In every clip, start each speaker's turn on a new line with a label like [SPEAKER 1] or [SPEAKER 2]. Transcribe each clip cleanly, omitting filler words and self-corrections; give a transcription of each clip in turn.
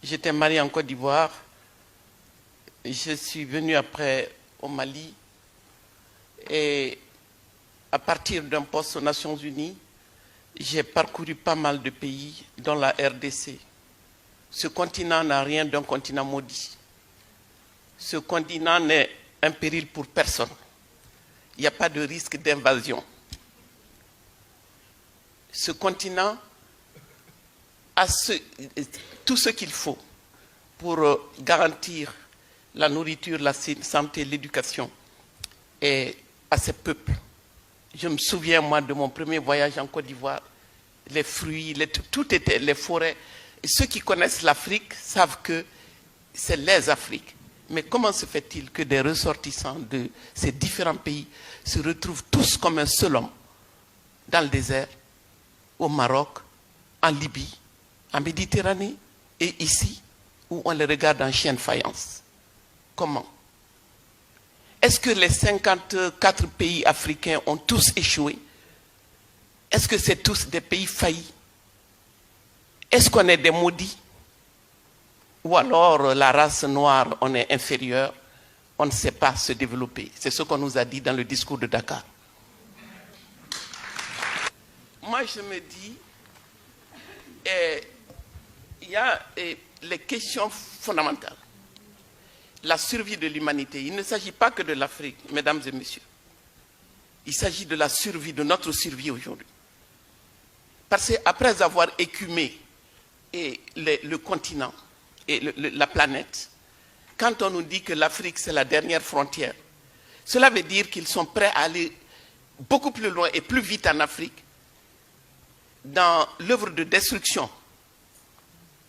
[SPEAKER 1] J'étais marié en Côte d'Ivoire. Je suis venu après au Mali. Et à partir d'un poste aux Nations Unies, j'ai parcouru pas mal de pays, dont la RDC. Ce continent n'a rien d'un continent maudit. Ce continent n'est un péril pour personne. Il n'y a pas de risque d'invasion. Ce continent a tout ce qu'il faut pour garantir la nourriture, la santé, l'éducation et à ces peuples. Je me souviens, moi, de mon premier voyage en Côte d'Ivoire, les fruits, tout était, les forêts. Et ceux qui connaissent l'Afrique savent que c'est les Afriques. Mais comment se fait-il que des ressortissants de ces différents pays se retrouvent tous comme un seul homme dans le désert, au Maroc, en Libye, en Méditerranée et ici, où on les regarde en chien de faïence? Comment? Est-ce que les 54 pays africains ont tous échoué? Est-ce que c'est tous des pays faillis? Est-ce qu'on est des maudits? Ou alors la race noire, on est inférieur, on ne sait pas se développer. C'est ce qu'on nous a dit dans le discours de Dakar. Moi, je me dis, il y a les questions fondamentales. La survie de l'humanité. Il ne s'agit pas que de l'Afrique, mesdames et messieurs. Il s'agit de la survie, de notre survie aujourd'hui. Parce qu'après avoir écumé le continent et la planète, quand on nous dit que l'Afrique c'est la dernière frontière, cela veut dire qu'ils sont prêts à aller beaucoup plus loin et plus vite en Afrique dans l'œuvre de destruction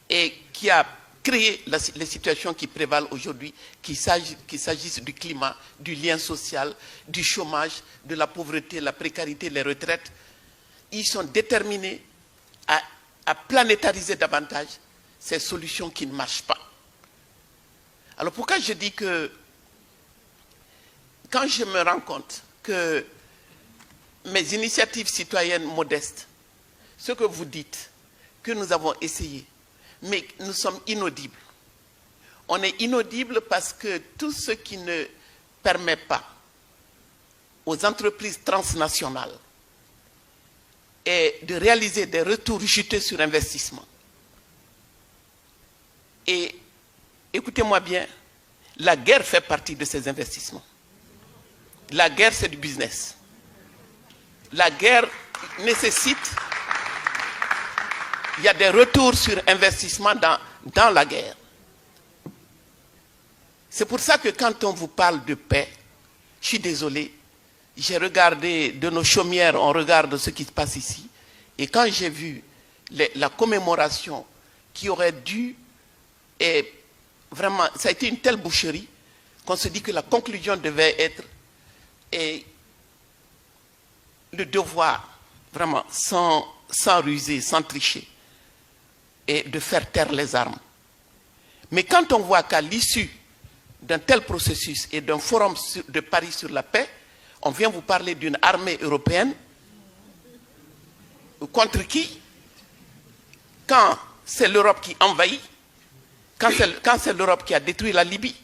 [SPEAKER 1] et qui a créé les situations qui prévalent aujourd'hui, qu'il s'agisse du climat, du lien social, du chômage, de la pauvreté, la précarité, les retraites. Ils sont déterminés à planétariser davantage ces solutions qui ne marchent pas. Alors pourquoi je dis que quand je me rends compte que mes initiatives citoyennes modestes, ce que vous dites, que nous avons essayé, mais nous sommes inaudibles. On est inaudibles parce que tout ce qui ne permet pas aux entreprises transnationales est de réaliser des retours jutés sur investissement. Et écoutez-moi bien, la guerre fait partie de ces investissements. La guerre, c'est du business. La guerre nécessite... Il y a des retours sur investissement dans la guerre. C'est pour ça que quand on vous parle de paix, je suis désolé, j'ai regardé de nos chaumières, on regarde ce qui se passe ici, et quand j'ai vu la commémoration qui aurait dû, et vraiment, ça a été une telle boucherie, qu'on se dit que la conclusion devait être le devoir, vraiment, sans ruser, sans tricher, et de faire taire les armes. Mais quand on voit qu'à l'issue d'un tel processus et d'un forum de Paris sur la paix, on vient vous parler d'une armée européenne, contre qui? Quand c'est l'Europe qui envahit, quand c'est l'Europe qui a détruit la Libye,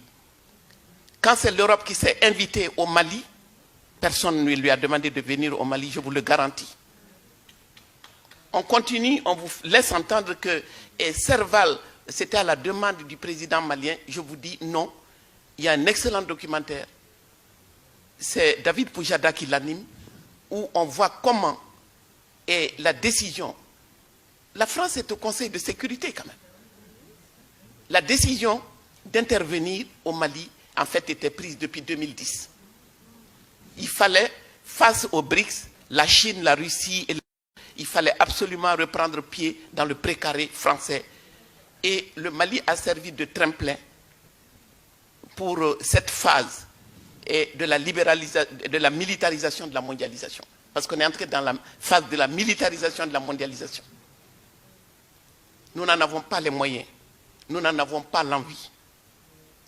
[SPEAKER 1] quand c'est l'Europe qui s'est invitée au Mali, personne ne lui a demandé de venir au Mali, je vous le garantis. On continue, on vous laisse entendre que Serval, c'était à la demande du président malien. Je vous dis non. Il y a un excellent documentaire. C'est David Poujada qui l'anime, où on voit comment est la décision. La France est au Conseil de sécurité quand même. La décision d'intervenir au Mali, en fait, était prise depuis 2010. Il fallait, face aux BRICS, la Chine, la Russie et il fallait absolument reprendre pied dans le précaré français. Et le Mali a servi de tremplin pour cette phase de la militarisation de la mondialisation. Parce qu'on est entré dans la phase de la militarisation de la mondialisation. Nous n'en avons pas les moyens. Nous n'en avons pas l'envie.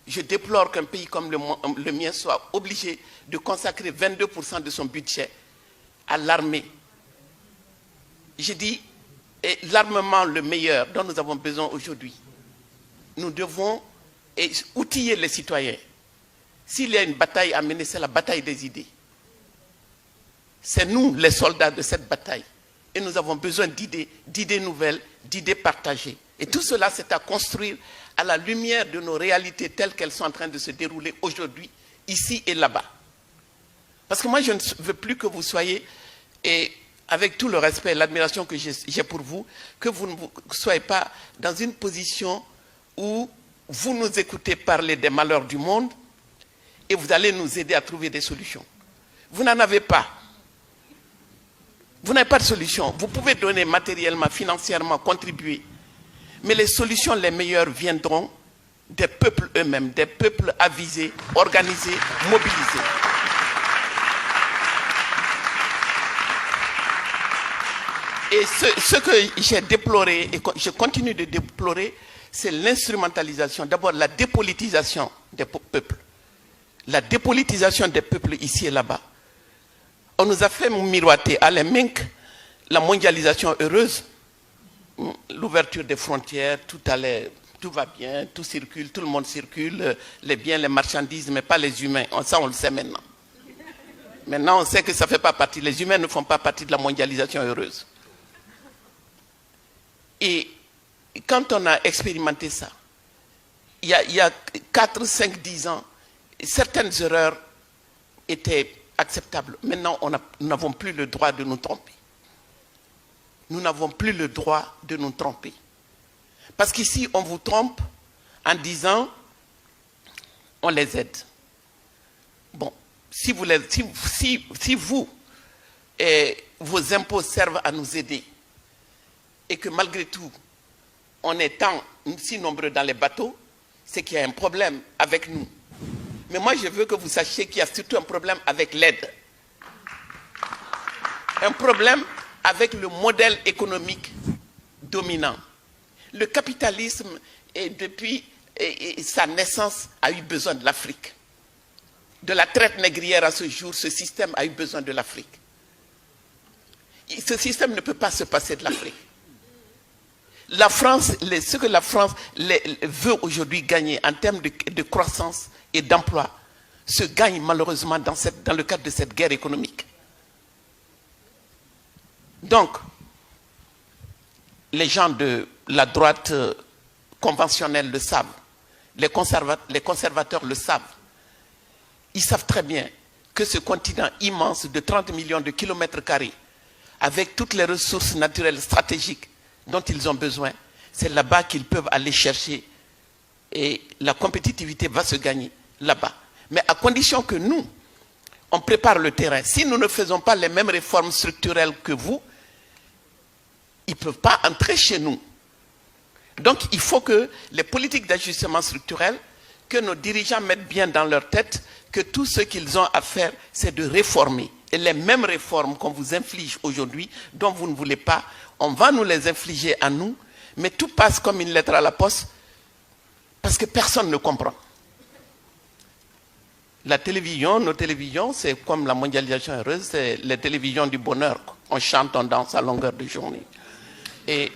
[SPEAKER 1] Je déplore qu'un pays comme le mien soit obligé de consacrer 22% de son budget à l'armée. Je dis, l'armement le meilleur dont nous avons besoin aujourd'hui, nous devons outiller les citoyens. S'il y a une bataille à mener, c'est la bataille des idées. C'est nous, les soldats de cette bataille. Et nous avons besoin d'idées nouvelles, d'idées partagées. Et tout cela, c'est à construire à la lumière de nos réalités telles qu'elles sont en train de se dérouler aujourd'hui, ici et là-bas. Parce que moi, je ne veux plus que vous soyez, et avec tout le respect et l'admiration que j'ai pour vous, que vous ne soyez pas dans une position où vous nous écoutez parler des malheurs du monde et vous allez nous aider à trouver des solutions. Vous n'en avez pas. Vous n'avez pas de solution. Vous pouvez donner matériellement, financièrement, contribuer. Mais les solutions les meilleures viendront des peuples eux-mêmes, des peuples avisés, organisés, mobilisés. Et ce que j'ai déploré, et je continue de déplorer, c'est l'instrumentalisation, d'abord la dépolitisation des peuples. La dépolitisation des peuples ici et là-bas. On nous a fait miroiter à l'EMINC la mondialisation heureuse, l'ouverture des frontières, tout va bien, tout circule, tout le monde circule, les biens, les marchandises, mais pas les humains. Ça, on le sait maintenant. Maintenant, on sait que ça ne fait pas partie, les humains ne font pas partie de la mondialisation heureuse. Et quand on a expérimenté ça, il y a 4, 5, 10 ans, certaines erreurs étaient acceptables. Maintenant, nous n'avons plus le droit de nous tromper. Nous n'avons plus le droit de nous tromper. Parce qu'ici, on vous trompe en disant, on les aide. Bon, si vous et vos impôts servent à nous aider, et que malgré tout, on est si nombreux dans les bateaux, c'est qu'il y a un problème avec nous. Mais moi, je veux que vous sachiez qu'il y a surtout un problème avec l'aide. Un problème avec le modèle économique dominant. Le capitalisme, depuis sa naissance, a eu besoin de l'Afrique. De la traite négrière à ce jour, ce système a eu besoin de l'Afrique. Ce système ne peut pas se passer de l'Afrique. La France, ce que la France veut aujourd'hui gagner en termes de croissance et d'emploi, se gagne malheureusement dans le cadre de cette guerre économique. Donc, les gens de la droite conventionnelle le savent, les conservateurs le savent. Ils savent très bien que ce continent immense de 30 millions de kilomètres carrés, avec toutes les ressources naturelles stratégiques dont ils ont besoin, c'est là-bas qu'ils peuvent aller chercher et la compétitivité va se gagner là-bas. Mais à condition que nous, on prépare le terrain. Si nous ne faisons pas les mêmes réformes structurelles que vous, ils ne peuvent pas entrer chez nous. Donc il faut que les politiques d'ajustement structurel, que nos dirigeants mettent bien dans leur tête que tout ce qu'ils ont à faire, c'est de réformer. Et les mêmes réformes qu'on vous inflige aujourd'hui, dont vous ne voulez pas, on va nous les infliger à nous, mais tout passe comme une lettre à la poste, parce que personne ne comprend. La télévision, nos télévisions, c'est comme la mondialisation heureuse, c'est les télévisions du bonheur. On chante, on danse à longueur de journée. Et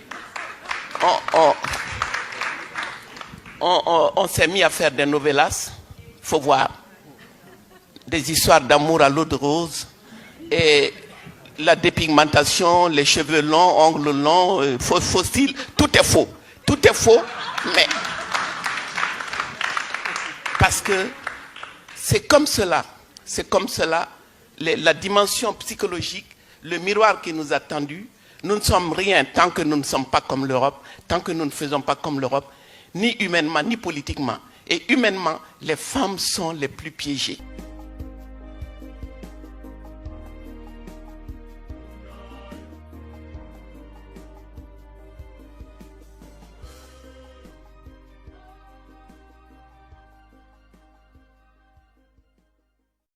[SPEAKER 1] on s'est mis à faire des novellas, il faut voir, des histoires d'amour à l'eau de rose, et la dépigmentation, les cheveux longs, ongles longs, faux style, tout est faux. Tout est faux, mais parce que c'est comme cela, la dimension psychologique, le miroir qui nous a tendu. Nous ne sommes rien tant que nous ne sommes pas comme l'Europe, tant que nous ne faisons pas comme l'Europe, ni humainement, ni politiquement. Et humainement, les femmes sont les plus piégées.